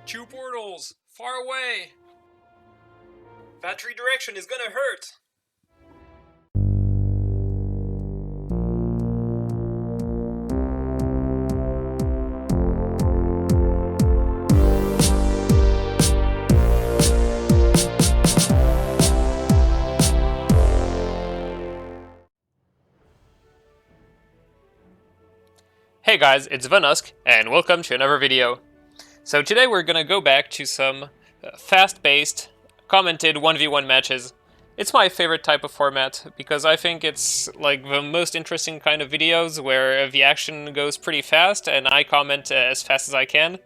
Two portals! Far away! That redirection is gonna hurt! Hey guys, it's The-Nusk, and welcome to another video. So today we're gonna go back to some fast-paced, commented 1v1 matches. It's my favorite type of format, because I think it's like the most interesting kind of videos where the action goes pretty fast and I comment as fast as I can.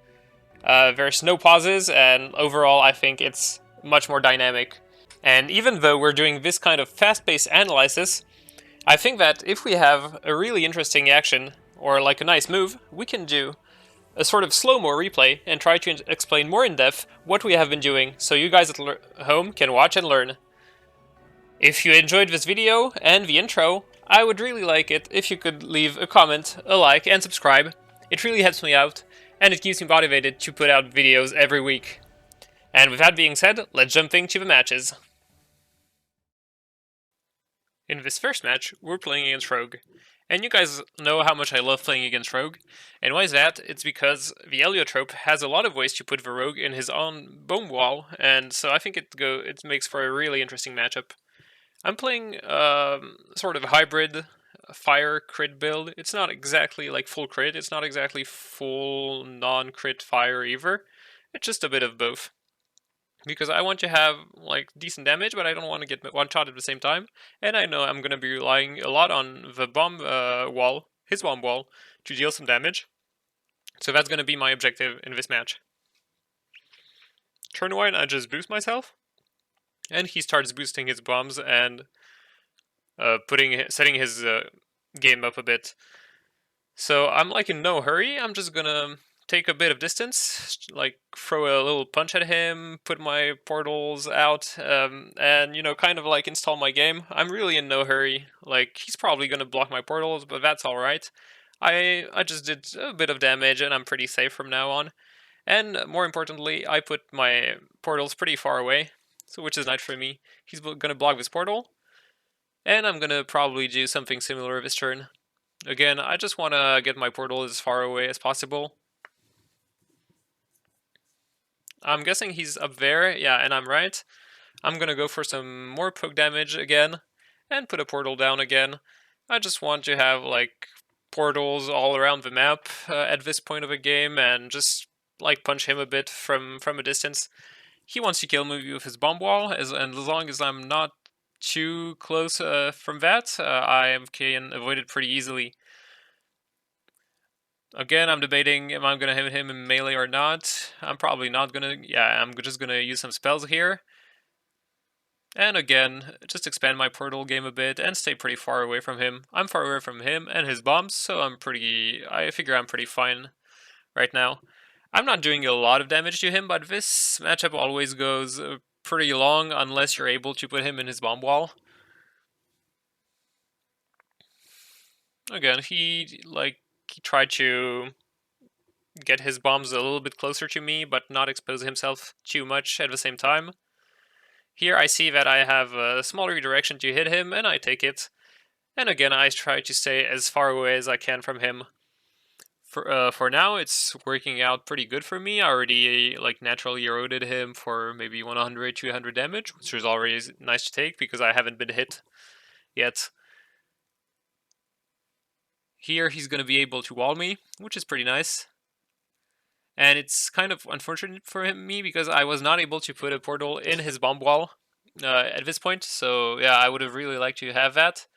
There's no pauses, and overall I think it's much more dynamic. And even though we're doing this kind of fast-paced analysis, I think that if we have a really interesting action, or like a nice move, we can do a sort of slow-mo replay and try to explain more in depth what we have been doing, so you guys at home can watch and learn. If you enjoyed this video and the intro, I would really like it if you could leave a comment, a like, and subscribe. It really helps me out, and it keeps me motivated to put out videos every week. And with that being said, let's jump into the matches. In this first match, we're playing against Rogue. And you guys know how much I love playing against Rogue. And why is that? It's because the Elio trope has a lot of ways to put the Rogue in his own bomb wall, and so I think it makes for a really interesting matchup. I'm playing sort of a hybrid fire crit build. It's not exactly like full crit, it's not exactly full non-crit fire either. It's just a bit of both. Because I want to have like decent damage, but I don't want to get one shot at the same time. And I know I'm going to be relying a lot on the bomb wall, his bomb wall, to deal some damage. So that's going to be my objective in this match. Turn 1, I just boost myself. And he starts boosting his bombs and setting his game up a bit. So I'm like in no hurry, I'm just going to take a bit of distance, like throw a little punch at him, put my portals out, and you know, kind of like install my game. I'm really in no hurry. Like, he's probably gonna block my portals, but that's alright. I just did a bit of damage and I'm pretty safe from now on. And more importantly, I put my portals pretty far away, so which is nice for me. He's gonna block this portal, and I'm gonna probably do something similar this turn. Again, I just want to get my portal as far away as possible. I'm guessing he's up there, yeah, and I'm right. I'm gonna go for some more poke damage again, and put a portal down again. I just want to have, like, portals all around the map at this point of the game, and just, like, punch him a bit from a distance. He wants to kill me with his bomb wall, and as long as I'm not too close from that, I can avoid it pretty easily. Again, I'm debating if I'm gonna hit him in melee or not. I'm probably not gonna. Yeah, I'm just gonna use some spells here. And again, just expand my portal game a bit and stay pretty far away from him. I'm far away from him and his bombs, so I figure I'm pretty fine right now. I'm not doing a lot of damage to him, but this matchup always goes pretty long unless you're able to put him in his bomb wall. Again, he tried to get his bombs a little bit closer to me, but not expose himself too much at the same time. Here I see that I have a small redirection to hit him, and I take it. And again, I try to stay as far away as I can from him. For now, it's working out pretty good for me. I already like naturally eroded him for maybe 100, 200 damage, which is already nice to take because I haven't been hit yet. Here he's going to be able to wall me, which is pretty nice. And it's kind of unfortunate for me because I was not able to put a portal in his bomb wall at this point. So yeah, I would have really liked to have that.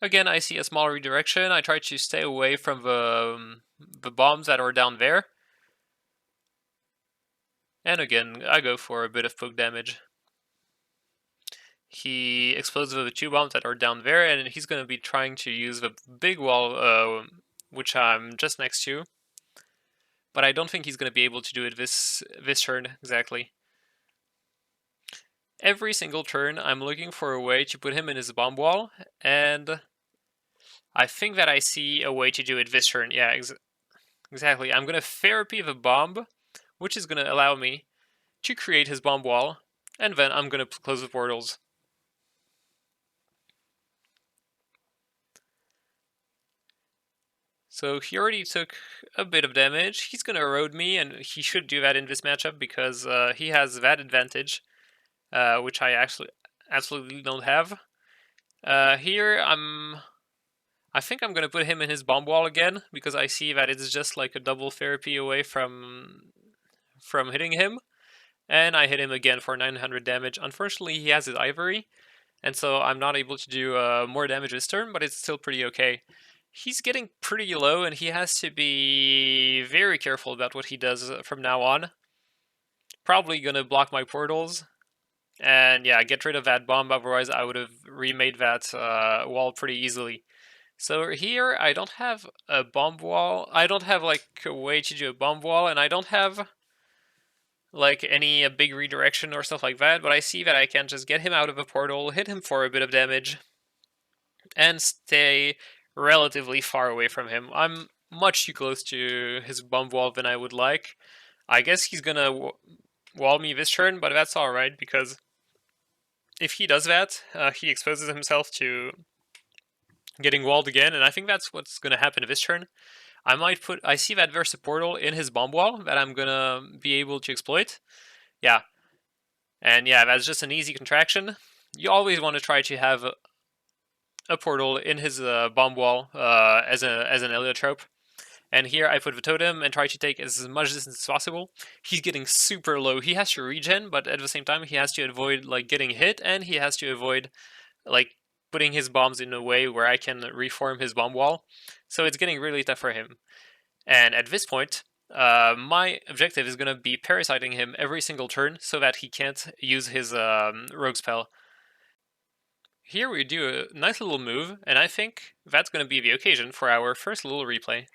Again, I see a small redirection. I try to stay away from the bombs that are down there. And again, I go for a bit of poke damage. He explodes with the 2 bombs that are down there, and he's going to be trying to use the big wall, which I'm just next to. But I don't think he's going to be able to do it this turn exactly. Every single turn, I'm looking for a way to put him in his bomb wall, and I think that I see a way to do it this turn. Yeah, exactly. I'm going to therapy the bomb which is going to allow me to create his bomb wall, and then I'm going to close the portals. So he already took a bit of damage. He's going to erode me, and he should do that in this matchup because he has that advantage, which I actually absolutely don't have. Here, I think I'm going to put him in his bomb wall again, because I see that it's just like a double therapy away from hitting him. And I hit him again for 900 damage. Unfortunately, he has his ivory, and so I'm not able to do more damage this turn, but it's still pretty okay. He's getting pretty low, and he has to be very careful about what he does from now on. Probably gonna block my portals, and yeah, get rid of that bomb, otherwise I would have remade that wall pretty easily. So here, I don't have a bomb wall. I don't have like a way to do a bomb wall, and I don't have like any big redirection or stuff like that, but I see that I can just get him out of a portal, hit him for a bit of damage, and stay relatively far away from him. I'm much too close to his bomb wall than I would like. I guess he's gonna wall me this turn, but that's alright, because if he does that, he exposes himself to getting walled again, and I think that's what's gonna happen this turn. I see that there's a portal in his bomb wall that I'm gonna be able to exploit. Yeah. And yeah, that's just an easy contraction. You always want to try to have a portal in his bomb wall as an Elio. And here I put the totem and try to take as much distance as possible. He's getting super low. He has to regen, but at the same time he has to avoid like getting hit, and he has to avoid like putting his bombs in a way where I can reform his bomb wall. So it's getting really tough for him. And at this point, my objective is going to be parasiting him every single turn so that he can't use his rogue spell. Here we do a nice little move, and I think that's going to be the occasion for our first little replay.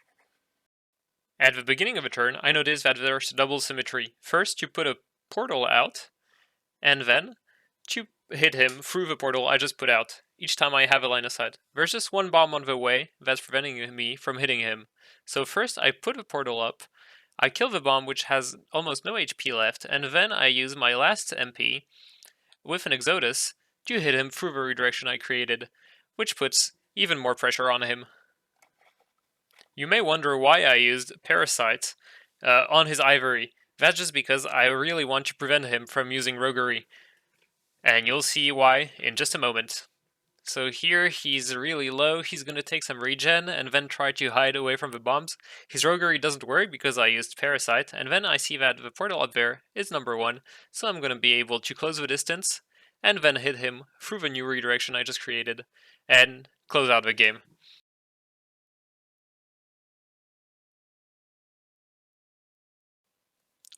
At the beginning of a turn, I noticed that there's double symmetry. First, you put a portal out, and then you hit him through the portal I just put out, each time I have a line of sight. There's just one bomb on the way that's preventing me from hitting him. So first I put a portal up, I kill the bomb which has almost no HP left, and then I use my last MP with an Exodus to hit him through the redirection I created, which puts even more pressure on him. You may wonder why I used Parasite on his Ivory. That's just because I really want to prevent him from using Roguery. And you'll see why in just a moment. So here he's really low, he's going to take some regen and then try to hide away from the bombs. His Roguery doesn't work because I used Parasite, and then I see that the portal up there is number 1, so I'm going to be able to close the distance and then hit him through the new redirection I just created and close out the game.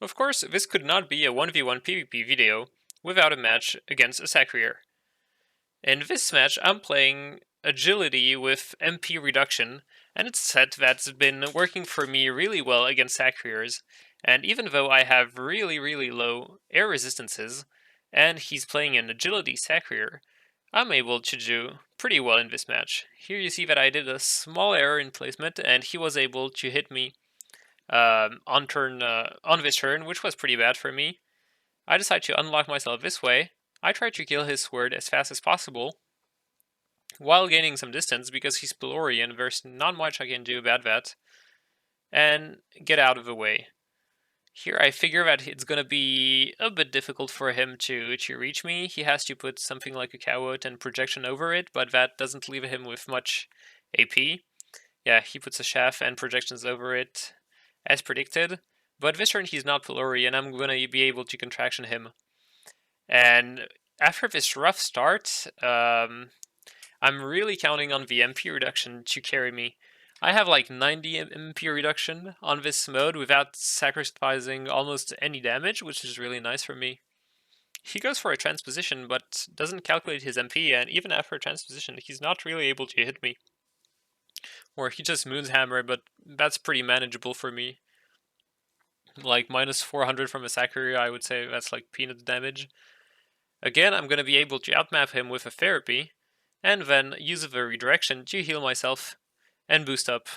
Of course, this could not be a 1v1 PvP video without a match against a Sacrier. In this match, I'm playing Agility with MP Reduction, and it's a set that's been working for me really well against Sacriers, and even though I have really low air resistances, and he's playing an Agility Sacrier, I'm able to do pretty well in this match. Here you see that I did a small error in placement, and he was able to hit me on this turn, which was pretty bad for me. I decided to unlock myself this way. I tried to kill his sword as fast as possible, while gaining some distance because he's Pelori and there's not much I can do about that, and get out of the way. Here I figure that it's gonna be a bit difficult for him to reach me. He has to put something like a Cowot and projection over it, but that doesn't leave him with much AP. Yeah, he puts a Shaft and projections over it, as predicted. But this turn he's not Pelori, and I'm gonna be able to contraction him. And after this rough start, I'm really counting on the MP reduction to carry me. I have like 90 MP reduction on this mode without sacrificing almost any damage, which is really nice for me. He goes for a transposition, but doesn't calculate his MP, and even after a transposition, he's not really able to hit me. Or he just Moonshammer, but that's pretty manageable for me. Like minus 400 from a Sacrier, I would say that's like peanut damage. Again, I'm going to be able to outmap him with a therapy, and then use the redirection to heal myself and boost up.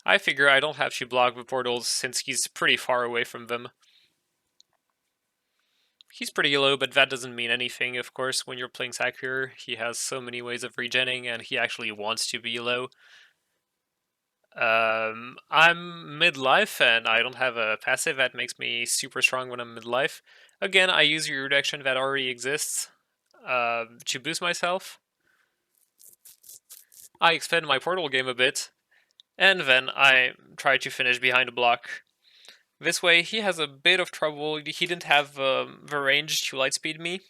I figure I don't have to block the portals since he's pretty far away from them. He's pretty low, but that doesn't mean anything, of course, when you're playing Sacrier. He has so many ways of regenning, and he actually wants to be low. I'm mid-life, and I don't have a passive that makes me super strong when I'm mid-life. Again, I use your reduction that already exists to boost myself. I expand my portal game a bit, and then I try to finish behind a block. This way, he has a bit of trouble. He didn't have the range to lightspeed me.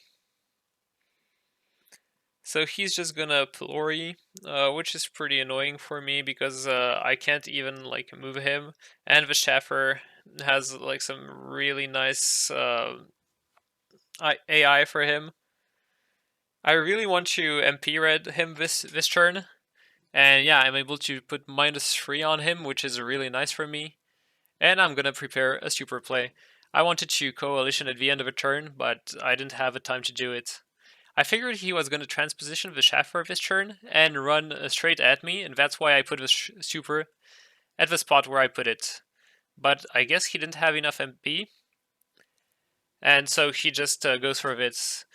So he's just gonna pillory, which is pretty annoying for me because I can't even like move him. And the Schaffer has like some really nice AI for him. I really want to MP red him this turn, and yeah, I'm able to put -3 on him, which is really nice for me. And I'm gonna prepare a super play. I wanted to coalition at the end of a turn, but I didn't have the time to do it. I figured he was going to transposition the Schaffer this turn and run straight at me, and that's why I put the super at the spot where I put it. But I guess he didn't have enough MP, and so he just goes for Vitz.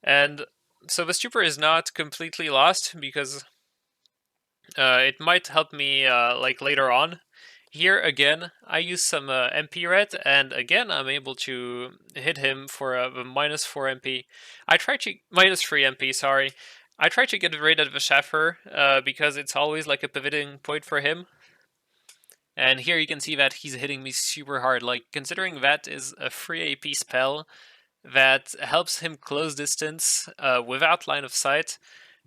And so the super is not completely lost, because it might help me like later on. Here again, I use some MP red, and again I'm able to hit him for a -4 MP. I try to -3 MP. Sorry, I try to get rid of the Schaffer because it's always like a pivoting point for him. And here you can see that he's hitting me super hard. Like, considering that is a free AP spell that helps him close distance without line of sight,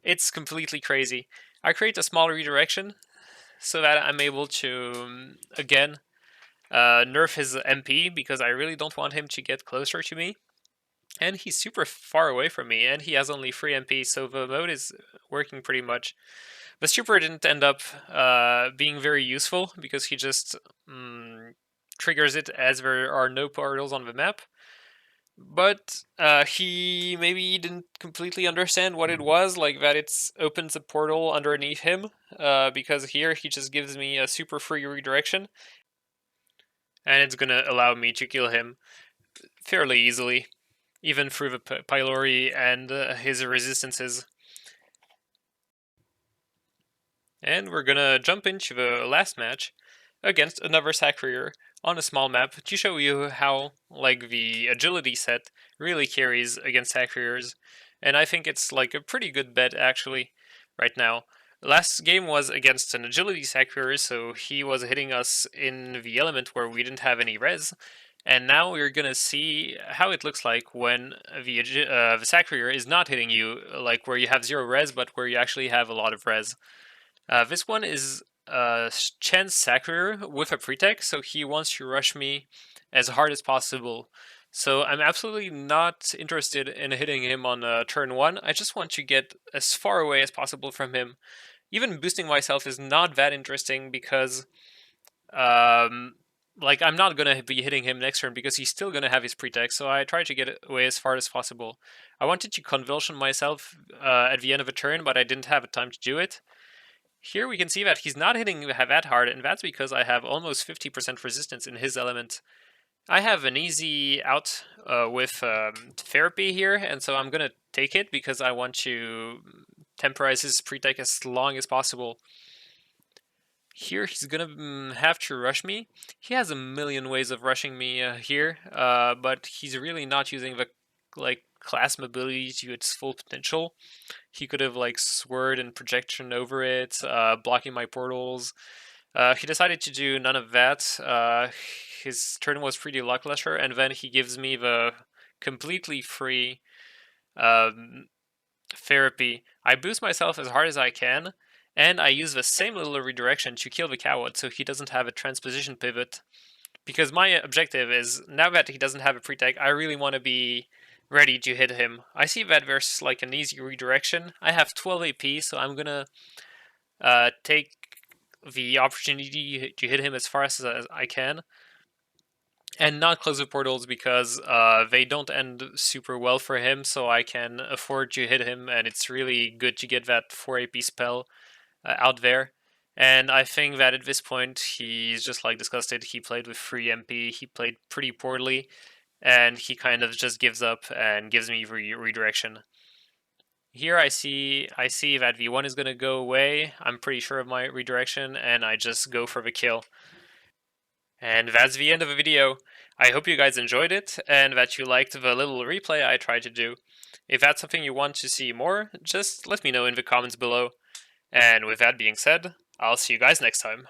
it's completely crazy. I create a small redirection so that I'm able to, again, nerf his MP, because I really don't want him to get closer to me. And he's super far away from me, and he has only 3 MP, so the mode is working pretty much. The super didn't end up being very useful, because he just triggers it as there are no portals on the map. But he maybe didn't completely understand what it was, like that it opens a portal underneath him, because here he just gives me a super free redirection, and it's gonna allow me to kill him fairly easily, even through the pylori and his resistances. And we're gonna jump into the last match against another Sacrier on a small map to show you how like the agility set really carries against Sacriers. And I think it's like a pretty good bet actually right now. Last game was against an agility Sacrier, so he was hitting us in the element where we didn't have any res. And now we're gonna see how it looks like when the Sacrier is not hitting you, like where you have 0 res, but where you actually have a lot of res. This one is Chance Sacrier with a pretext, so he wants to rush me as hard as possible. So I'm absolutely not interested in hitting him on turn 1. I just want to get as far away as possible from him. Even boosting myself is not that interesting, because like, I'm not gonna be hitting him next turn because he's still gonna have his pretext, so I try to get away as far as possible. I wanted to convulsion myself at the end of a turn, but I didn't have time to do it. Here we can see that he's not hitting that hard, and that's because I have almost 50% resistance in his element. I have an easy out with therapy here, and so I'm gonna take it because I want to temporize his pretext as long as possible. Here he's gonna have to rush me. He has a million ways of rushing me here, but he's really not using the class mobility to its full potential. He could have like swerved and projection over it, blocking my portals. He decided to do none of that. His turn was pretty lackluster, and then he gives me the completely free therapy. I boost myself as hard as I can, and I use the same little redirection to kill the coward so he doesn't have a transposition pivot. Because my objective is, now that he doesn't have a pre-tag, I really want to be ready to hit him. I see that there's like an easy redirection. I have 12 AP, so I'm gonna take the opportunity to hit him as fast as I can, and not close the portals because they don't end super well for him, so I can afford to hit him, and it's really good to get that 4 AP spell out there. And I think that at this point, he's just like disgusted. He played with free MP, he played pretty poorly, and he kind of just gives up and gives me redirection. Here I see that V1 is going to go away. I'm pretty sure of my redirection, and I just go for the kill. And that's the end of the video. I hope you guys enjoyed it, and that you liked the little replay I tried to do. If that's something you want to see more, just let me know in the comments below. And with that being said, I'll see you guys next time.